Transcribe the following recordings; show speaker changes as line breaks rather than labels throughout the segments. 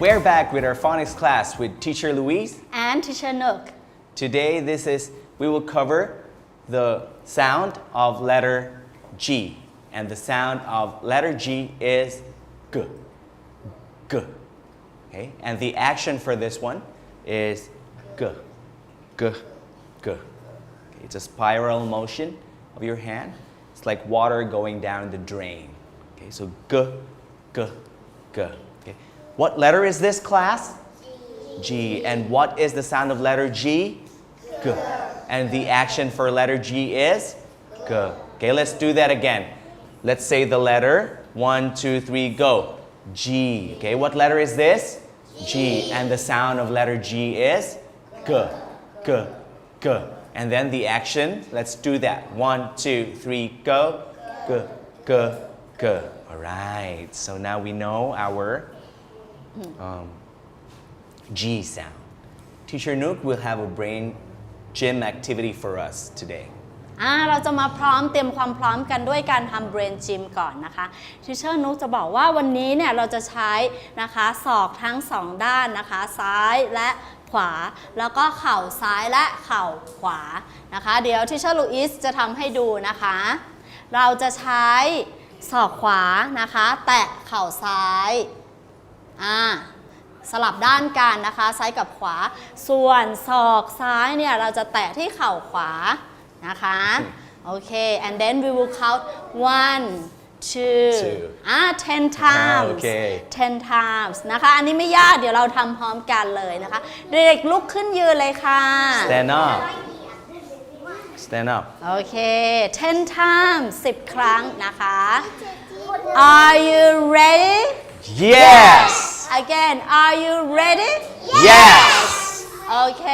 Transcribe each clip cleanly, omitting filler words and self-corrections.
we're back with our phonics class with teacher Louise
and teacher Nook.
Today we will cover the sound of letter G, and the sound of letter G is G, G, okay? And the action for this one is G, G, G. Okay, it's a spiral motion of your hand. It's like water going down the drain. Okay, so G, G, G. Okay. What letter is this, class? G. And what is the sound of letter G? G. And the action for letter G is G. Okay, let's do that again. Let's say the letter. 1, 2, 3, go. G. Okay, what letter is this? G. And the sound of letter G is G, G, G. And then the action, let's do that. 1, 2, 3, go. G, G, G. All right, so now we know our G sound. Teacher Nook will have a brain gym activity for us today.
เราจะมาเตรียมความพร้อมกันด้วยการทำ brain gym ก่อนนะคะ Teacher Nook จะบอกว่าวันนี้เนี่ยเราจะใช้นะคะศอกทั้งสองด้านนะคะซ้ายและขวาแล้วก็เข่าซ้ายและเข่าขวานะคะเดี๋ยว Teacher Louise จะทำให้ดูนะคะเราจะใช้ศอกขวานะคะแตะเข่าซ้ายสลับด้านกันนะคะซ้ายกับขวาส่วนศอกซ้ายเนี่ยเราจะแตะที่เข่าขวานะคะโอเค and then we will count 1 2 10 times 10 times นะคะอันนี้ไม่ยากเดี๋ยวเราทำพร้อมกันเลยนะคะเด็กลุกขึ้นยืนเลยค่ะ
Stand up Stand up
โอเค10 times 10 ครั้งนะคะ Are you ready
Yes
Again Are you ready
Yes
โอเค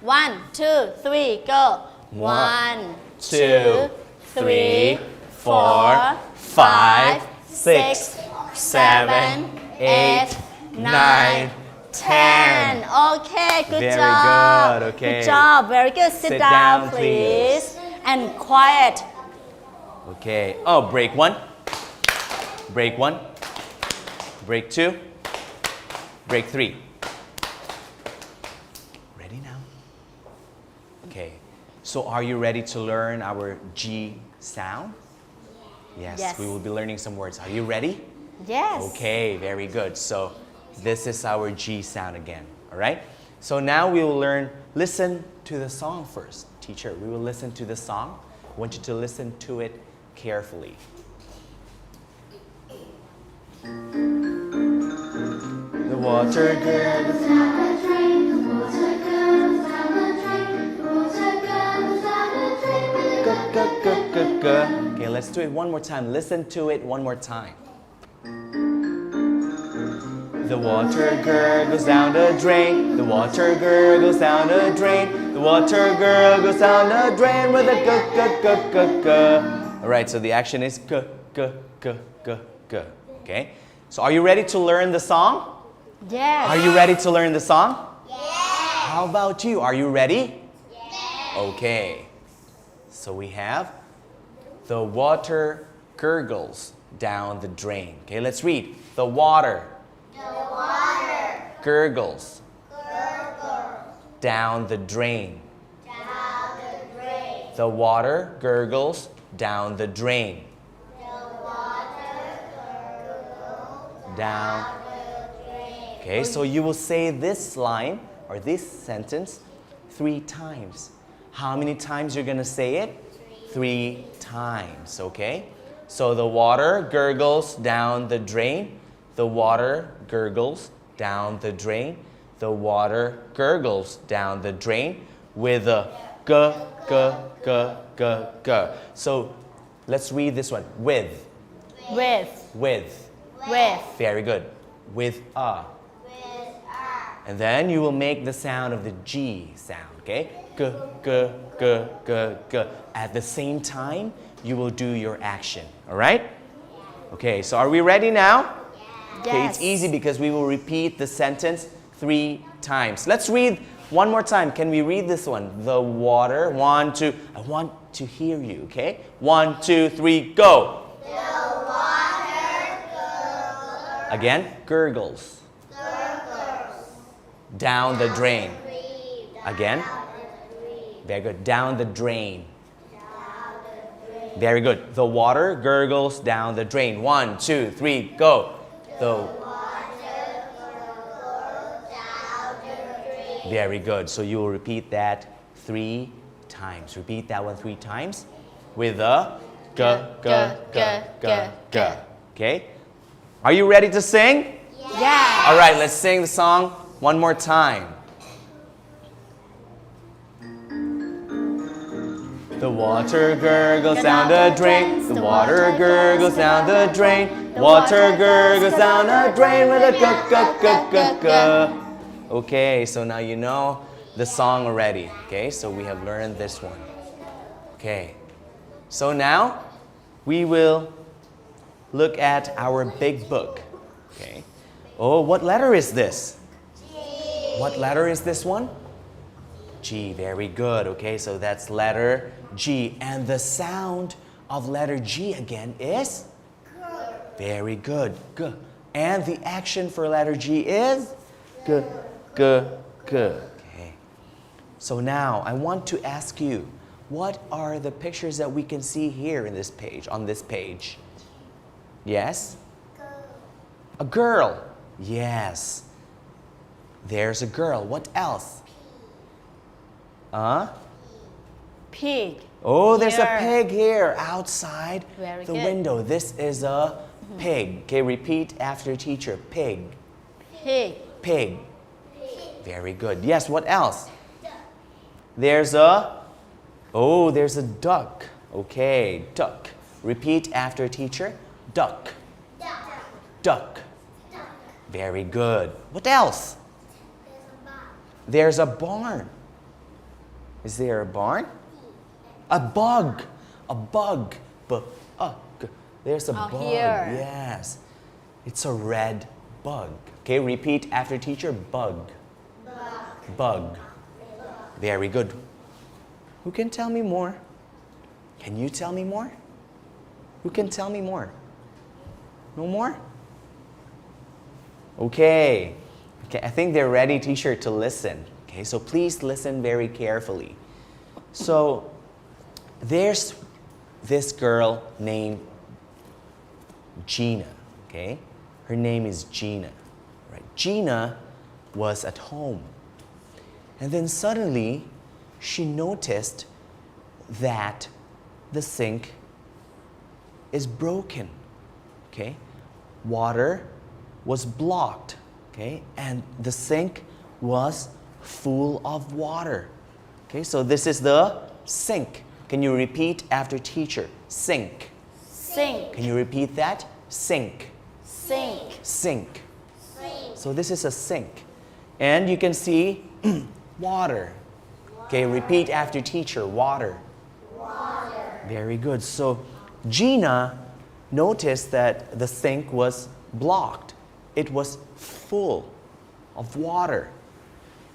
1 2 3 go 1 2 3 4 5 6 7 8 9 10 Okay good
Very
job
good, okay.
Good job Very good Sit down please and quiet
Okay oh break 1 break 1 break 2 break 3 ready now okay so are you ready to learn our G sound yes we will be learning some words are you ready
Yes
okay very good so this is our G sound again all right so now we will listen to the song first teacher we will listen to the song I want you to listen to it carefully the water girl is down the drain the water girl is down the drain the water girl is down the drain with a okay let's do it one more time listen to it one more time The water girl goes down the drain. The water girl goes down the drain. The water girl goes down the drain with a g. All right, so the action is g. Okay. So are you ready to learn the song?
Yes.
Are you ready to learn the song?
Yes.
How about you? Are you ready?
Yes.
Okay. So we have the water gurgles down the drain. Okay, let's read. The water.
The water
Gurgles
gurgles
down the drain.
down the drain.
The water gurgles down the drain.
The water gurgles
Down.
the drain.
Okay, so you will say this line or this sentence 3 times. How many times you're going to say it? 3 times, okay? So the water gurgles down the drain. The water gurgles down the drain. The water gurgles down the drain with a g. So let's read this one. With. Very good. With a. And then you will make the sound of the G sound, okay? G. At the same time, you will do your action, all right? Okay, so are we ready now? Okay, it's easy because we will repeat the sentence 3 times. Let's read one more time. Can we read this one? The water. 1, 2. I want to hear you, okay? 1, 2, 3, go.
The water
Again, gurgles. Down the drain. Again. Very good. Down the drain. Very good. The water gurgles down the drain. 1, 2, 3, go. Very good. So you will repeat that 3 times. Repeat that one 3 times with a g, g, g, g, g. Okay? Are you ready to sing?
Yeah.
All right, let's sing the song one more time. The water gurgles down the drain. The water gurgles down the drain. Water gurgles down the drain with a g, g, g, g, g. Okay, so now you know the song already. Okay, so we have learned this one. Okay, so now we will look at our big book. Okay. Oh, what letter is this?
G.
What letter is this one? G. Very good. Okay, so that's letter G. And the sound of letter G again is? Very good. G. And the action for letter G is? G. G. G. Okay. So now I want to ask you, what are the pictures that we can see here in this page, on this page? Yes? A girl. Yes. There's a girl. What else?
Pig.
Oh, there's a
Here.
pig here outside
Very
the
good.
window. This is a pig. Okay, repeat after teacher. Pig.
Pig.
Pig. Very good. Yes, what else? There's a duck. Okay, duck. Repeat after teacher. Duck. Duck. Very good. What else? There's a barn. Is there a barn? A bug. A bug. There's a bug.
Here.
Yes. It's a red bug. Okay, repeat after teacher. Bug. Bug. Very good. Who can tell me more? Can you tell me more? Who can tell me more? No more? Okay. Okay, I think they're ready, teacher, to listen. Okay, so please listen very carefully. So, there's this girl named Gina. Okay? Her name is Gina. Right? Gina was at home. And then suddenly, she noticed that the sink is broken. Okay? Water was blocked. Okay? And the sink was full of water. Okay? So this is the sink. Can you repeat after teacher? Sink.
Sink.
Can you repeat that? Sink.
Sink.
Sink. So this is a sink. And you can see water. Okay, repeat after teacher. Water. Very good. So Gina noticed that the sink was blocked. It was full of water.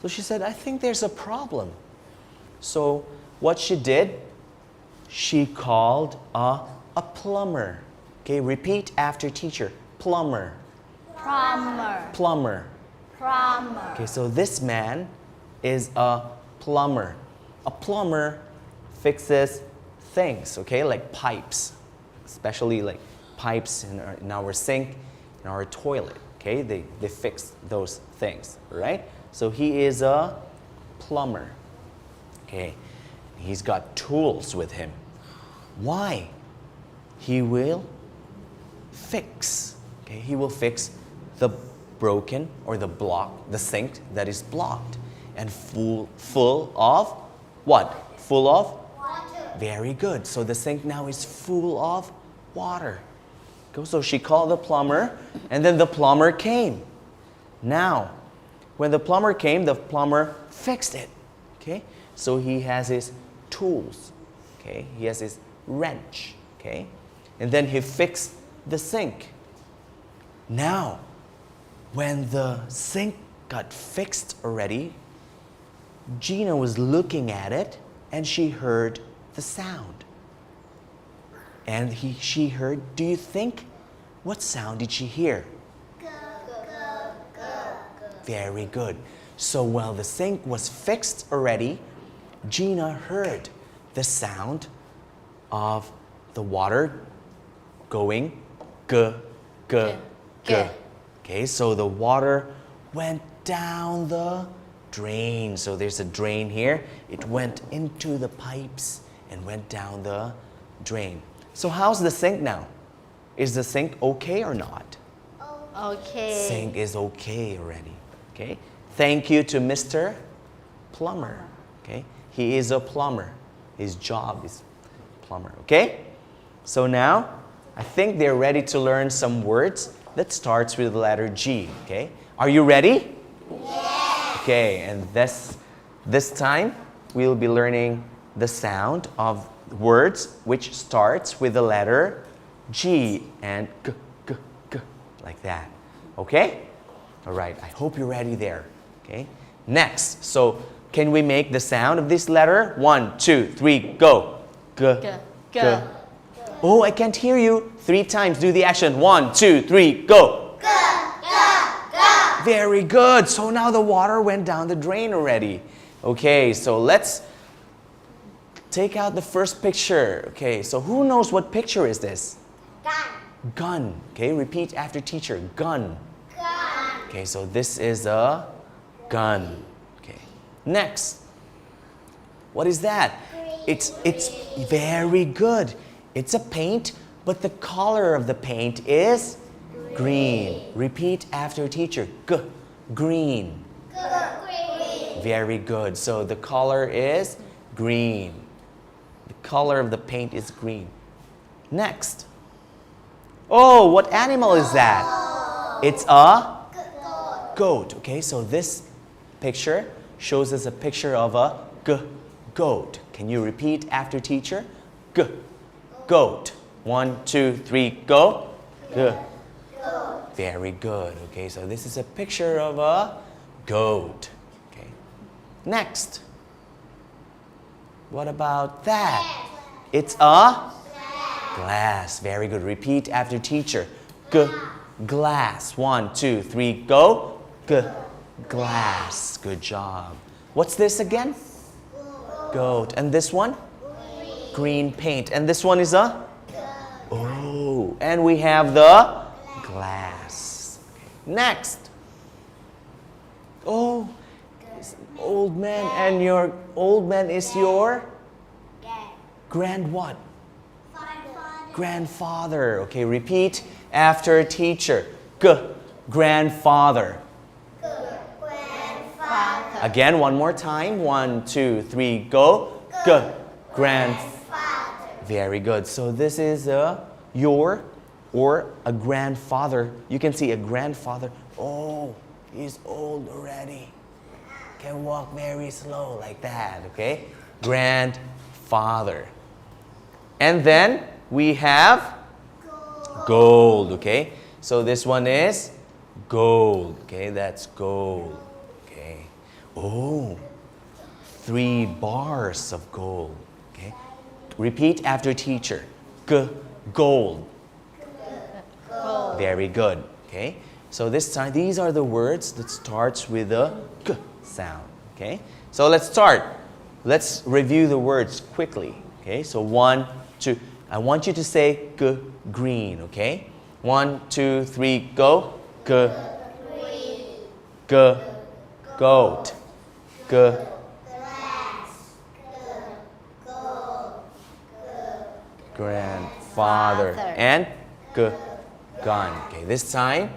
So she said, I think there's a problem. So what she did, she called a plumber. Okay, repeat after teacher. Plumber.
Plumber.
Plumber.
Plumber.
Okay, so this man is a plumber. A plumber fixes things, okay, like pipes, especially like pipes in our sink, in our toilet, okay? They fix those things, right? So he is a plumber, okay? He's got tools with him. Why? He will fix, okay? He will fix the broken or the sink that is blocked and full of what? Full of?
Water.
Very good. So the sink now is full of water. So she called the plumber, and then the plumber came. Now, when the plumber came, the plumber fixed it. Okay? So he has his tools. Okay? He has his wrench. Okay? And then he fixed the sink. Now, when the sink got fixed already, Gina was looking at it and she heard the sound. And she heard, do you think, what sound did she hear?
Good.
Very good. So while the sink was fixed already, Gina heard the sound of the water going g, g, g. Okay, so the water went down the drain. So there's a drain here. It went into the pipes and went down the drain. So how's the sink now? Is the sink okay or not?
โอเค
Sink is okay already. Okay. Thank you to Mr. Plumber. Okay. He is a plumber. His job is plumber. Okay. So now I think they're ready to learn some words that starts with the letter G. Okay. Are you ready? Yeah. Okay. And this time we'll be learning the sound of words which starts with the letter G and g, g, g, like that. Okay? All right. I hope you're ready there. Okay? Next. So, can we make the sound of this letter? 1, 2, 3, go. G,
g,
g. Oh, I can't hear you. 3 times. Do the action. 1, 2, 3, go.
G, G, G.
Very good. So now the water went down the drain already. Okay, so let's take out the first picture. Okay, so who knows what picture is this?
Gun,
Gun. Okay, repeat after teacher. Gun.
gun.
Okay, so this is a gun. Okay. Next. What is that? It's very good. It's a paint, but the color of the paint is green. Repeat after teacher. G. Green.
Green.
Very good. So the color is green. The color of the paint is green. Next. Oh, what animal is that? It's a goat. Okay, so this picture shows us a picture of a goat. Can you repeat after teacher? Goat. 1, 2, 3, go. Very good. Okay, so this is a picture of a goat. Okay. Next. What about that? It's a glass. Very good. Repeat after teacher. Glass. 1, 2, 3, go. Glass. Good job. What's this again? Goat. And this one? Green paint. And this one is a? Oh. And we have the glass. Okay. Next. Oh. Old man. And your old man is your? Grand what? Grandfather. Okay, repeat after teacher. Grandfather.
Grandfather.
Again, one more time. 1, 2, 3, go. Grandfather. Very good. So this is your or a grandfather. You can see a grandfather. Oh, he's old already. Can walk very slow like that. Okay, grandfather. And then we have gold. Okay, so this one is gold. Okay, that's gold. Okay. Oh, 3 bars of gold. Okay. Repeat after teacher. Gold. Very good. Okay. So this time, these are the words that starts with a g sound. Okay. So let's start. Let's review the words quickly. Okay. So 1, 2. I want you to say green. Okay. 1, 2, 3, go. Goat. Grandfather. And gun. Okay, this time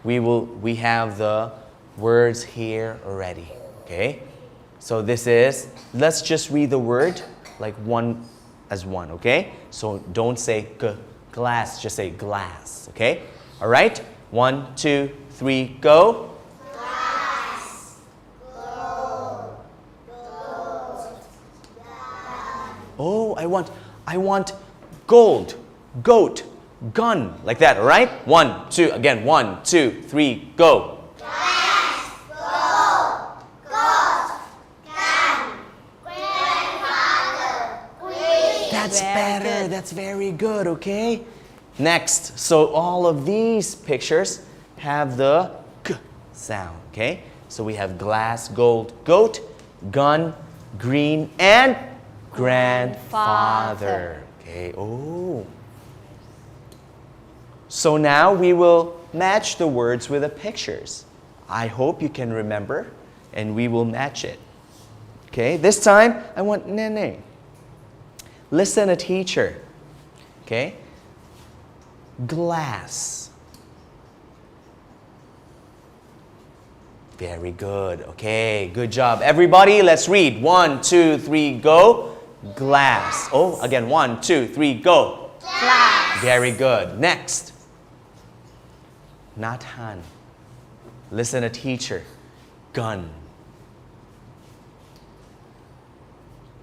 we have the words here already. Okay, so this is, let's just read the word like one as one. Okay, so don't say glass, just say glass. Okay, all right, 1, 2, 3, go. Oh, I want gold, goat, gun, like that, all right? 1, 2, again, 1, 2, 3, go.
Glass, gold, goat, gun, grandfather, green.
That's
Very
better,
good.
that's very good, okay? Next, so all of these pictures have the g sound. Okay, so we have glass, gold, goat, gun, green, and grandfather. Okay, oh. So now we will match the words with the pictures. I hope you can remember and we will match it. Okay, this time I want Nene. Listen a teacher. Okay, glass. Very good. Okay, good job. Everybody, let's read. 1, 2, 3, go. Glass. Oh, again. 1, 2, 3, go.
glass
Very good. Next. Nathan. Listen a teacher. Gun.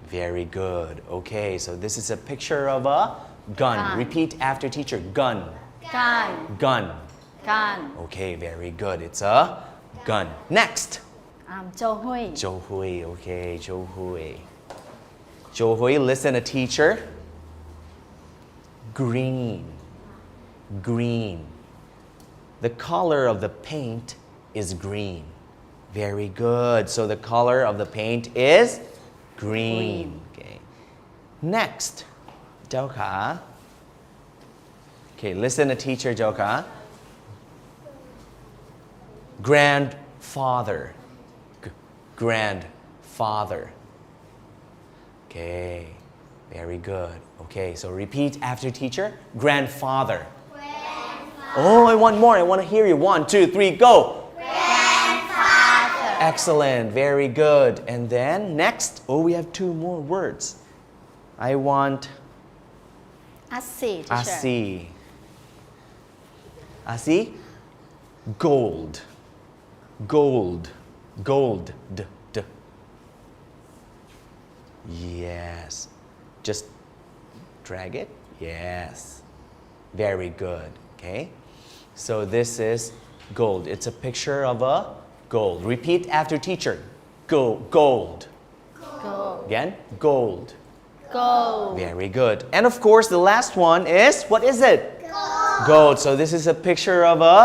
Very good. Okay, so this is a picture of a gun.
Gun.
Repeat after teacher. Gun.
กัน
Gun.
กัน
Okay, very good. It's a gun. Next.
โจฮุย
Johui. Okay, Johui. Johui, listen a teacher. Green. Green. The color of the paint is green. Very good. So the color of the paint is green. Okay. Next. Joka. Okay, listen to teacher Joka. Grandfather. Grandfather. Okay. Very good. Okay, so repeat after teacher. Grandfather. Oh, I want more. I want to hear you. 1, 2, 3, go.
grandfather
Excellent. Very good. And then next, oh, we have 2 more words. I want
อัสซีทีเชอร์
Asi. Asi? Gold. Gold. Gold. D. D. Yes. Just drag it. Yes. Very good. Okay. So this is gold. It's a picture of a gold. Repeat after teacher. Gold.
gold
Again. Gold.
gold
Very good. And of course, the last one is, what is it? Goat. So this is a picture of a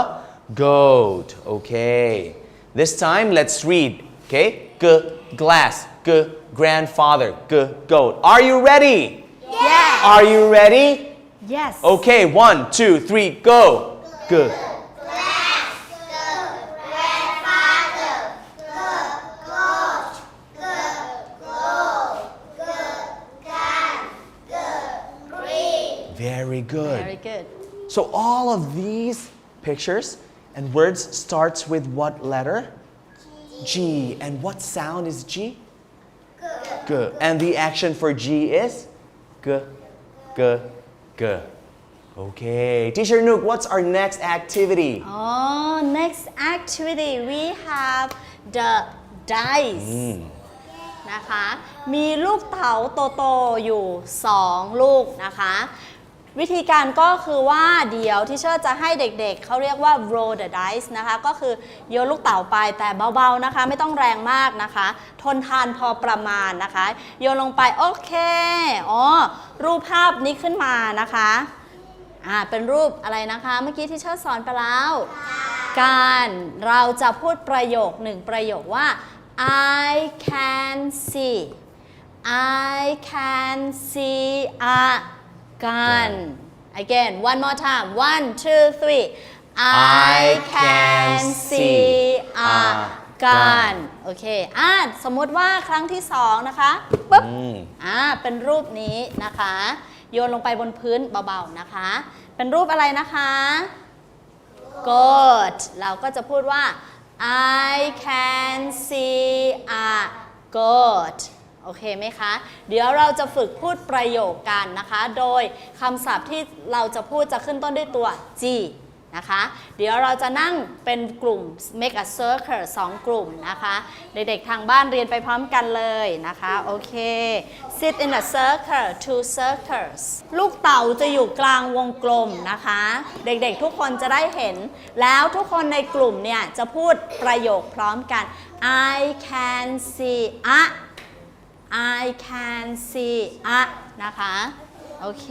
goat. Okay. This time, let's read. Okay. G, glass. G, grandfather. G, goat. Are you ready?
yes
Are you ready?
yes
Okay. 1, 2, 3, go. G.
glass, good, grandfather, good, goat, good, gold, good, gun, good, green.
Very good.
very good
So all of these pictures and words starts with what letter? G. And what sound is G? G. And the action for G is? G. G. G. Okay. Teacher Nook, what's our next activity?
oh next activity we have the dice นะคะมีลูกเต๋าโตๆอยู่2ลูกนะคะวิธีการก็คือว่าเดี๋ยวที่เชอร์จะให้เด็กๆเขาเรียกว่า roll the dice นะคะก็คือโยนลูกเต๋าไปแต่เบาๆนะคะไม่ต้องแรงมากนะคะทนทานพอประมาณนะคะโยนลงไปโอเครูปภาพนี้ขึ้นมานะคะเป็นรูปอะไรนะคะเมื่อกี้ที่เชอร์สอนไปแล้วการเราจะพูดประโยค1ประโยคว่า I can see I can see a gun again one more time 1, 2, 3 I can see a gun โอเคสมมุติว่าครั้งที่2นะคะปึ๊บเป็นรูปนี้นะคะโยนลงไปบนพื้นเบาๆนะคะเป็นรูปอะไรนะคะ goat เราก็จะพูดว่า I can see a goat โอเคไหมคะเดี๋ยวเราจะฝึกพูดประโยคกันนะคะโดยคำศัพท์ที่เราจะพูดจะขึ้นต้นด้วยตัว G นะคะเดี๋ยวเราจะนั่งเป็นกลุ่ม make a circle 2 กลุ่มนะคะเด็กๆทางบ้านเรียนไปพร้อมกันเลยนะคะโอเค sit in a circle 2 circles ลูกเต่าจะอยู่กลางวงกลมนะคะเด็กๆทุกคนจะได้เห็นแล้วทุกคนในกลุ่มเนี่ยจะพูดประโยคพร้อมกัน I can see a I can see a นะคะโอเค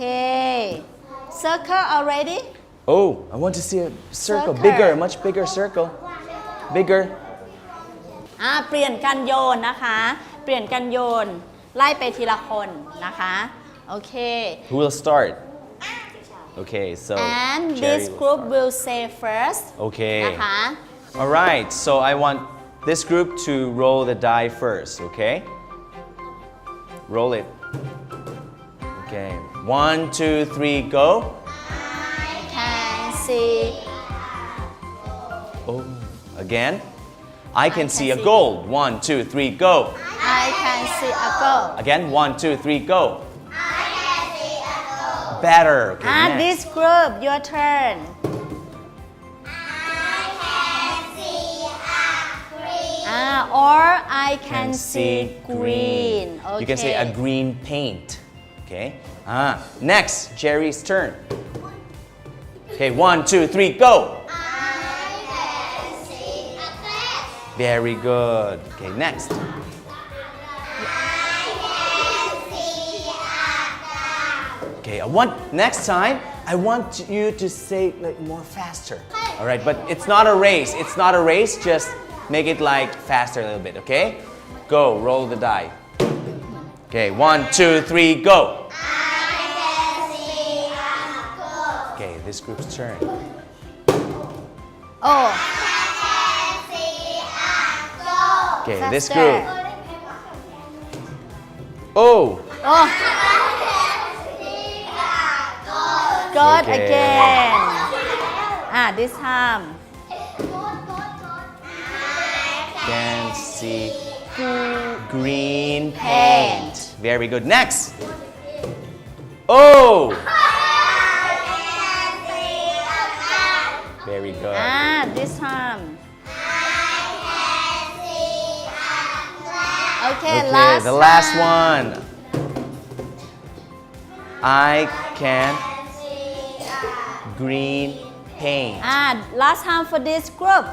circle already
Oh, I want to see a circle.
Circle.
Bigger, much bigger circle. bigger
เปลี่ยนกันโยนนะคะเปลี่ยนกันโยนไล่ไปทีละคนนะคะโอเค
Who will start Okay so
and
Jerry
this
will
group
start.
will say first
Okay
นะคะ
Alright so I want this group to roll the die first okay Roll it Okay 1 2 3 go
can see
Oh again I can see a gold 1 2 3 go
I can see a girl
Again 1 2 3 go Better okay, next.
this group your turn or I can see green okay.
You can say a green paint okay next Jerry's turn Okay 1 2 3 go Very good Okay next Okay next time I want you to say like more faster Alright but it's not a race just make it like faster a little bit okay Go roll the die Okay 1 2 3 go Okay this group's turn
oh
Okay
faster.
this group Oh
good
Okay.
again this time
Can see green paint Very good next Oh Very good
this time okay
the last one I can green paint
last time for this group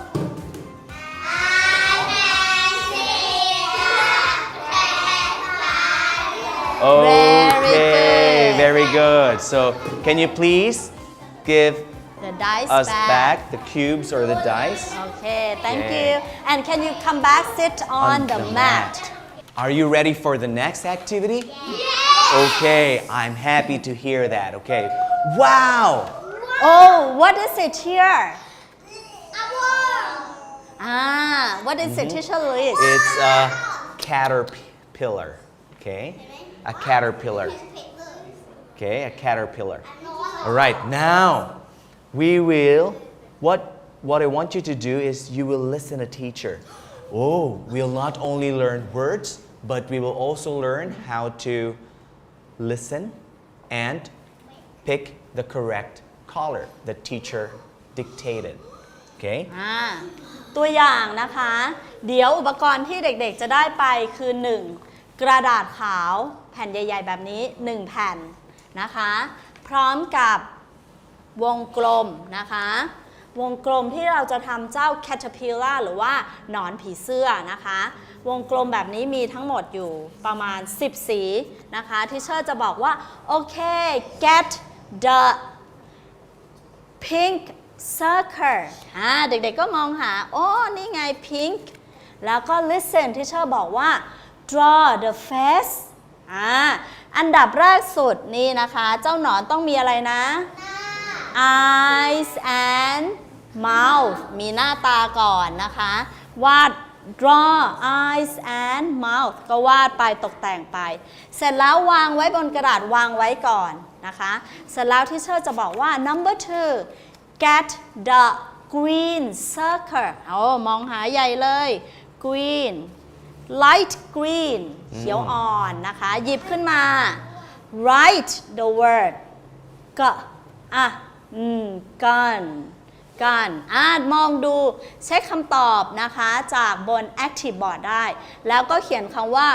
Okay very good So can you please give
the dice
us back the cubes or the dice
okay thank
Okay.
you and can you come back sit on the mat
Are you ready for the next activity? Okay, I'm happy to hear that. Okay. Wow!
oh what is it here what is it teacher Luis
It's a caterpillar. Okay? A caterpillar. Okay, a caterpillar. All right, now we will what I want you to do is you will listen to teacher. Oh, we'll not only learn words, but we will also learn how to listen and pick the correct color the teacher dictated. Okay?
ตัวอย่างนะคะเดี๋ยวอุปกรณ์ที่เด็กๆจะได้ไปคือ 1. กระดาษขาวแผ่นใหญ่ๆแบบนี้1แผ่นนะคะพร้อมกับวงกลมนะคะวงกลมที่เราจะทำเจ้า caterpillar หรือว่าหนอนผีเสื้อนะคะวงกลมแบบนี้มีทั้งหมดอยู่ประมาณ10สีนะคะที่เชอร์จะบอกว่าโอเค get the pink circle เด็กๆก็มองหาโอ้นี่ไง pink แล้วก็ listen ที่เชอร์บอกว่า draw the face อันดับแรกสุดนี่นะคะเจ้าหนอนต้องมีอะไรนะ eyes and mouth มีหน้าตาก่อนนะคะวาด draw eyes and mouth ก็วาดไปตกแต่งไปเสร็จแล้ววางไว้บนกระดาษวางไว้ก่อนนะคะเสร็จแล้วที่เชอร์จะบอกว่า number 2 get the green circle มองหาใหญ่เลย green light green เขียวอ่อนนะคะหยิบขึ้นมา write the word ก็กันมองดูเช็คคำตอบนะคะจากบน active board ได้แล้วก็เขียนคำว่า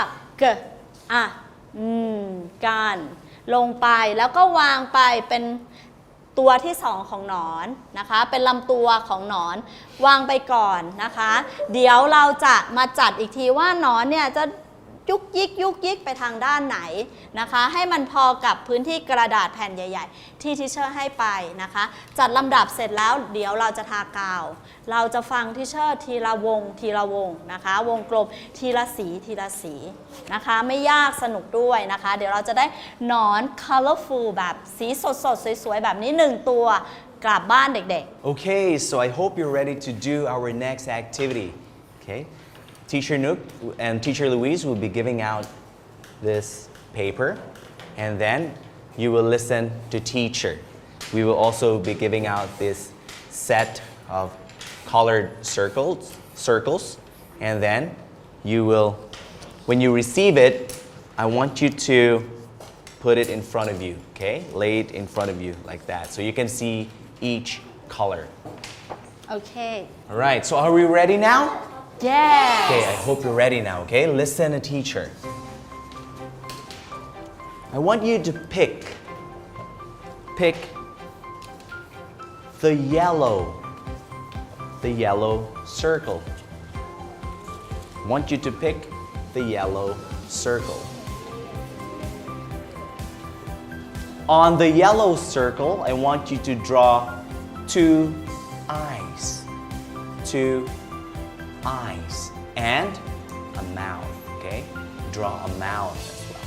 กันลงไปแล้วก็วางไปเป็นตัวที่2ของหนอนนะคะเป็นลำตัวของหนอนวางไปก่อนนะคะเดี๋ยวเราจะมาจัดอีกทีว่าหนอนเนี่ยจะ ยุกยิกยุกยิกไปทางด้านไหนนะคะให้มันพอกับพื้นที่กระดาษแผ่นใหญ่ๆที่ทิเชอร์ให้ไปนะคะจัดลำดับเสร็จแล้วเดี๋ยวเราจะทากาวเราจะฟังทิเชอร์ทีละวงทีละวงนะคะวงกลมทีละสีทีละสีนะคะไม่ยากสนุกด้วยนะคะเดี๋ยวเราจะได้หนอน colorful แบบสีสดๆสวยๆแบบนี้1ตัวกลับบ้านเด็กๆ
Okay, so I hope you're ready to do our next activity. Okay, Teacher Nook and Teacher Louise will be giving out this paper, and then you will listen to teacher. We will also be giving out this set of colored circles, and then you will, when you receive it, I want you to put it in front of you. Okay, lay it in front of you like that, so you can see each color.
Okay.
All right, so are we ready now?
Yes.
Okay, I hope you're ready now, okay? Listen to teacher. I want you to pick the yellow circle. I want you to pick the yellow circle. On the yellow circle, I want you to draw two eyes and a mouth, okay? Draw a mouth as well.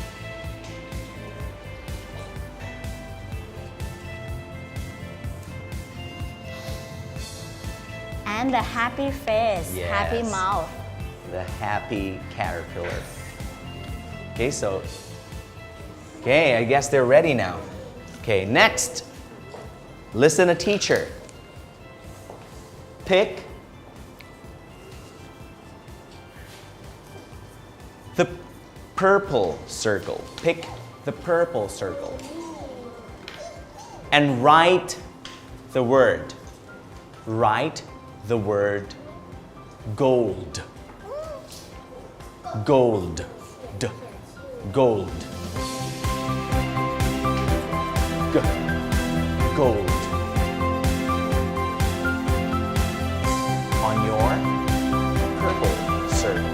And the happy face,
Yes.
happy mouth.
The happy caterpillar. Okay, so, okay, I guess they're ready now. Okay, next, listen to teacher. Pick the purple circle. Pick the purple circle. And write the word. Write the word gold. Gold. Gold. Gold. On your purple circle.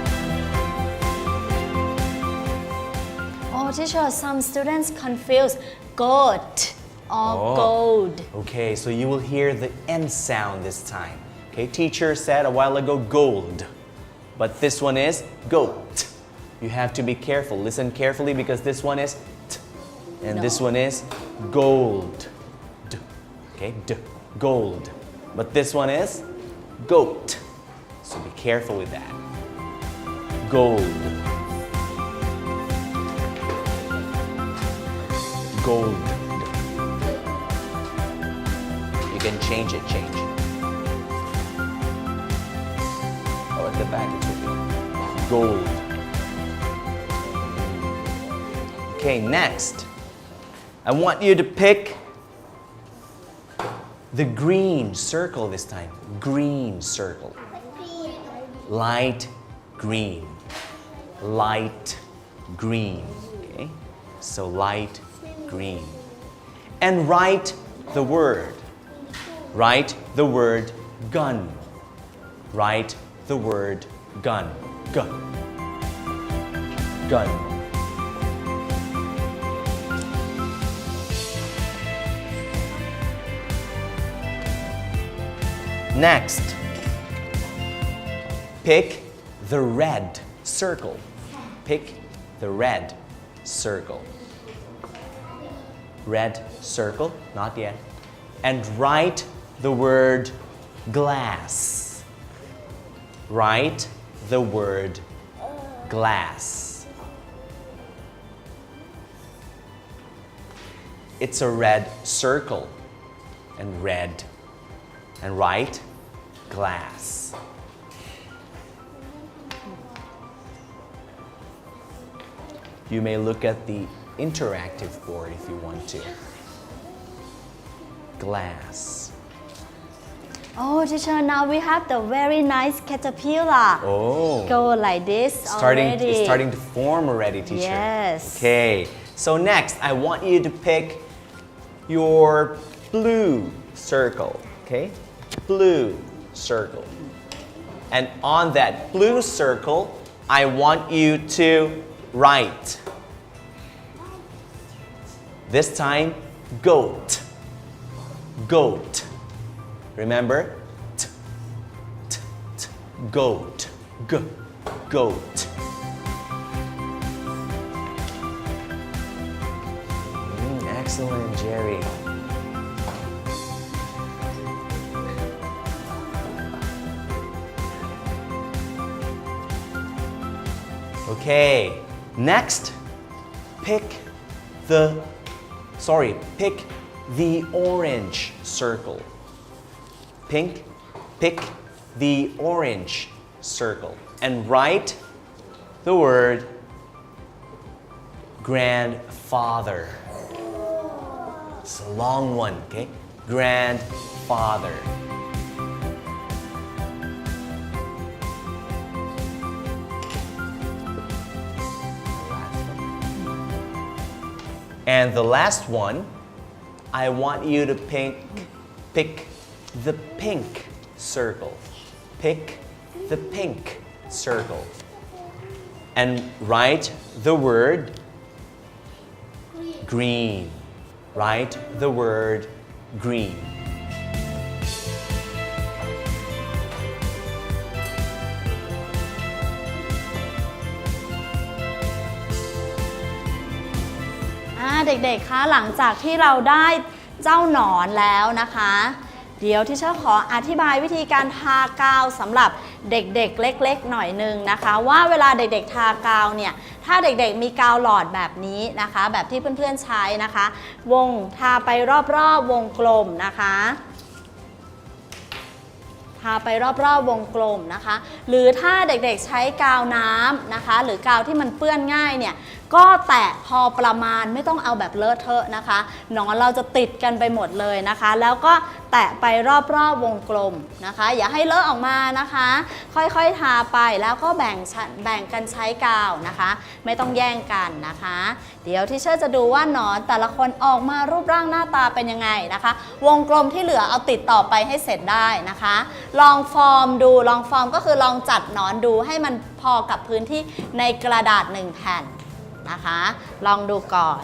Oh, teacher, some students confuse gold or gold.
Okay, so you will hear the N sound this time. Okay, teacher said a while ago gold, but this one is goat. You have to be careful. Listen carefully because this one is t, and this one is gold. D. Okay, d, gold. But this one is goat. So be careful with that. Gold. Gold. You can change it, change. Oh, at the back it should be gold. Okay, next. I want you to pick the green circle this time. Green circle. Light green. Light green. Okay? So light green. And write the word. Write the word gun. Write the word gun. Gun. Gun. Next, pick the red circle. Pick the red circle. Red circle, not yet. And write the word glass. Write the word glass. It's a red circle and red. And write glass. You may look at the interactive board if you want to. Glass.
Oh, teacher, now we have the very nice caterpillar.
Oh.
Go like this already.
It's starting to form already, teacher.
Yes.
Okay. So next, I want you to pick your blue circle. Okay? Blue circle. And on that blue circle, I want you to right. This time, goat. Goat. Remember? T, t, t, goat. G, goat. Excellent, Jerry. Okay, next, pick the orange circle. Pick the orange circle and write the word grandfather. It's a long one, okay? Grandfather. And the last one, I want you to pick the pink circle. Pick the pink circle. And write the word green. Write the word green.
เด็กๆ คะ หลังจากที่เราได้เจ้าหนอนแล้วนะคะ เดี๋ยวที่เชอขออธิบายวิธีการทากาวสำหรับเด็กๆ เล็กๆ หน่อยนึงนะคะ ว่าเวลาเด็กๆ ทากาวเนี่ย ถ้าเด็กๆ มีกาวหลอดแบบนี้นะคะ แบบที่เพื่อนๆ ใช้นะคะ วงทาไปรอบๆ วงกลมนะคะทาไปรอบๆ วงกลมนะคะ หรือถ้าเด็กๆ ใช้กาวน้ำนะคะ หรือกาวที่มันเปื้อนง่ายเนี่ยก็แตะพอประมาณไม่ต้องเอาแบบเลอะเทอะนะคะหนอนเราจะติดกันไปหมดเลยนะคะแล้วก็แตะไปรอบๆ วงกลมนะคะอย่าให้เลอะออกมานะคะค่อยๆทาไปแล้วก็แบ่งกันใช้กาวนะคะไม่ต้องแย่งกันนะคะเดี๋ยวที่เชอร์จะดูว่าหนอนแต่ละคนออกมารูปร่างหน้าตาเป็นยังไงนะคะวงกลมที่เหลือเอาติดต่อไปให้เสร็จได้นะคะลองฟอร์มดูลองฟอร์มก็คือลองจัดหนอนดูให้มันพอกับพื้นที่ในกระดาษ1แผ่นนะคะลองดูก่อน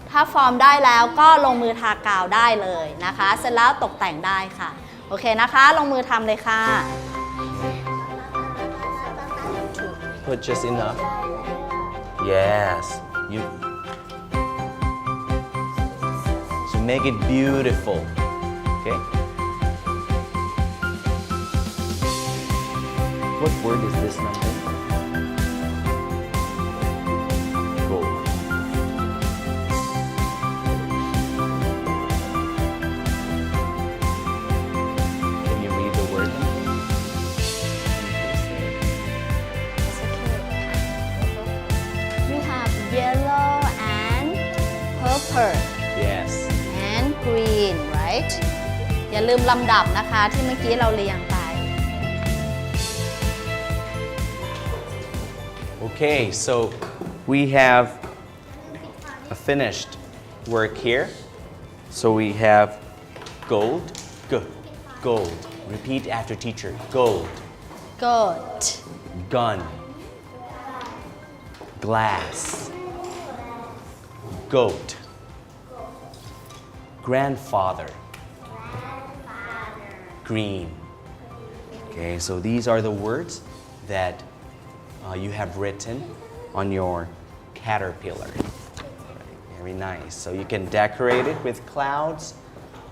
ถ้าฟอร์มได้แล้วก็ลงมือทากาวได้เลยนะคะเสร็จแล้วตกแต่งได้ค่ะโอเคนะคะลงมือทำเลยค่ะ
Put just enough. Yes. You. So make it beautiful. Okay. What word is this number? Yes.
And green, right? อย่าลืมลำดับนะคะที่เมื่อกี้เราเรียงไป
Okay, so we have a finished work here. So we have gold, gold. Repeat after teacher. Gold.
Goat.
Gun. Glass. Goat. Grandfather. Green. Okay, so these are the words that you have written on your caterpillar. Very nice. So you can decorate it with clouds,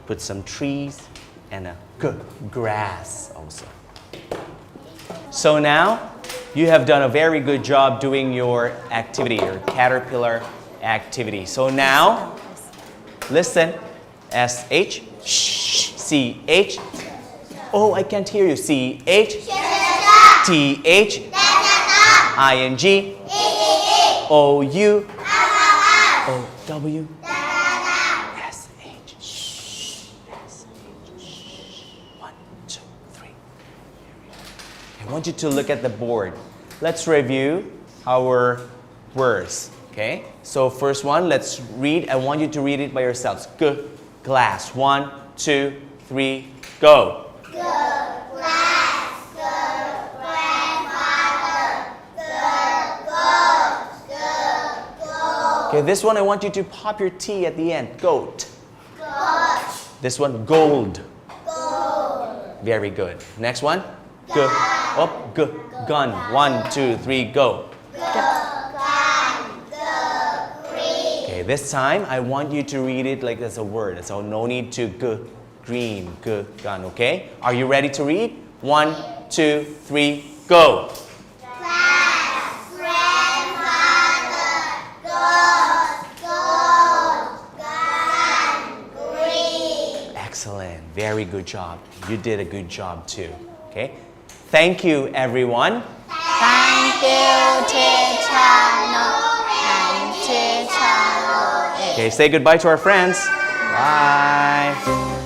put some trees, and a grass also. So now you have done a very good job doing your activity, your caterpillar activity. So now, listen. S-H, C-H. Oh, I can't hear you. C-H, T-H, I-N-G, O-U, O-W, S-H. One, two, three. I want you to look at the board. Let's review our words. Okay? So first one, let's read. I want you to read it by yourselves. Glass. 1, 2, 3, go.
Glass, grandfather, goat,
Okay, this one I want you to pop your T at the end. Goat. This one, gold. Very good. Next one. G. Up. G. Gun. 1, 2, 3, go. Okay, this time I want you to read it like as a word. So no need to g. Green. G. Gun. Okay? Are you ready to read? 1, 2, 3, go. Excellent. Very good job. You did a good job too. Okay? Thank you, everyone.
Thank you teacher No and teacher No
Okay, say goodbye to our friends. Bye.